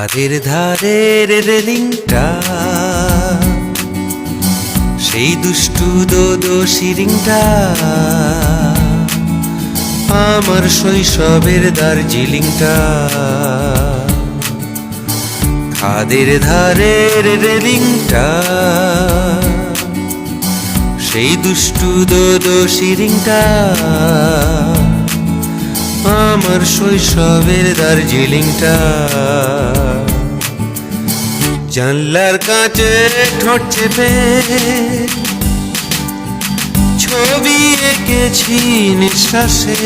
খাদের ধারের রেলিংটা, সেই দুষ্টু দোদো শিরিংটা, আমার শৈশবের দার্জিলিংটা। খাদের ধারের রেলিংটা, সেই দুষ্টু দোদো শিরিংটা, আমার শৈশবের দার্জিলিংটা। জানলার কাছে ঠোঁট চেপে ছবি এঁকেছি নিঃশ্বাসে,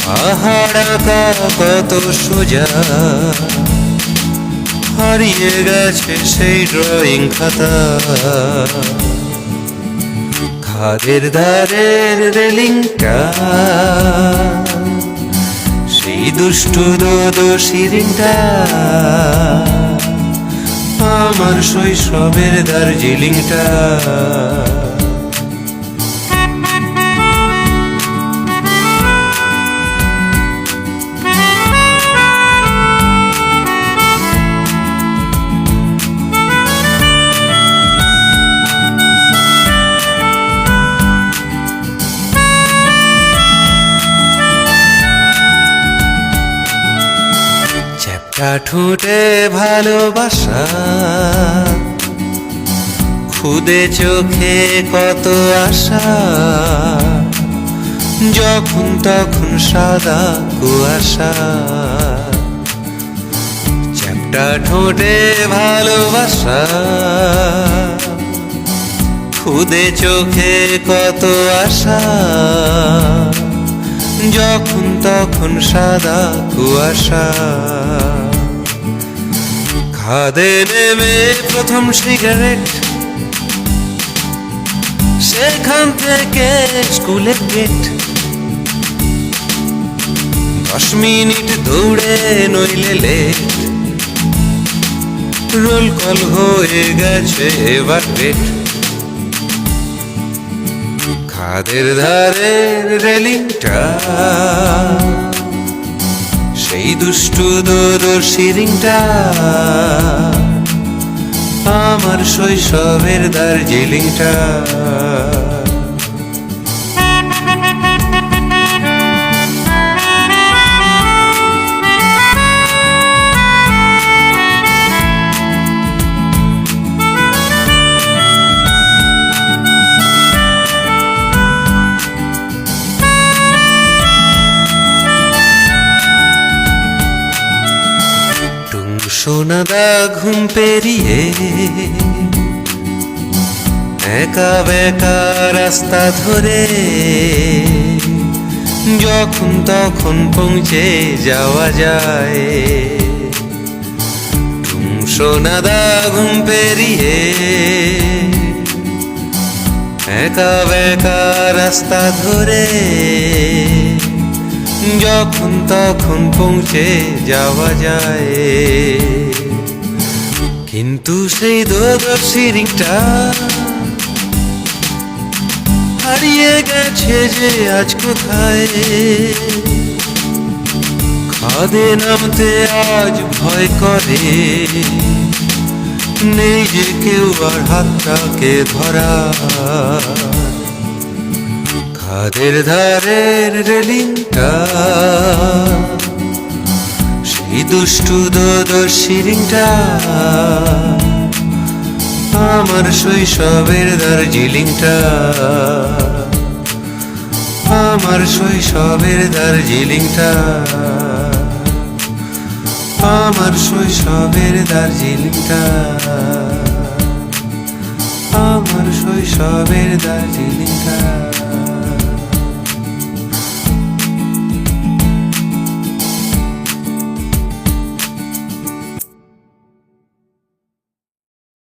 পাহাড় আঁকা কত সোজা, হারিয়ে গেছে সেই ড্রয়িং খাতা। খাদের ধারের রেলিংটা, সেই দুষ্টু দোদো শিরিংটা, আমার শৈশবের দার্জিলিংটা। ঠোঁটে ভালোবাসা, খুদে চোখে কত আশা, যখন তখন সাদা কুয়াশা। চ্যাপ্টা ঠোঁটে ভালোবাসা, খুদে চোখে কত আশা, যখন তখন সাদা কুয়াশা। খাদে নেমে প্রথম সিগারেট, সেখান থেকে স্কুলের গেট। 10 মিনিট দৌড়ে নইলে লেট, রোল কল হয়ে গেছে এবার পেট। খাদের ধারের রেলিংটা, সেই দুষ্টু দোদো শিরিংটা, আমার শৈশবের দার্জিলিংটা। সোনাদা ঘুম পেরিয়ে একা বেকা রাস্তা ধরে, যখন তখন পৌঁছে যাওয়া যায়। সোনাদা ঘুম পেরিয়ে একা বেকা রাস্তা ধরে, যখন তখন পৌঁছে যাওয়া যায়। কিন্তু সেই দোদো শিরিংটা হারিয়ে গেছে যে আজ কোথায়। খাদে নামতে আজ ভয় করে, নেই যে কেউ আর হাতটাকে ধরা। খাদের ধারের রেলিংটা, সেই দুষ্টু দোদো শিরিংটা, আমার শৈশবের দার্জিলিংটা। আমার শৈশবের দার্জিলিংটা, আমার শৈশবের দার্জিলিংটা, আমার শৈশবের দার্জিলিংটা।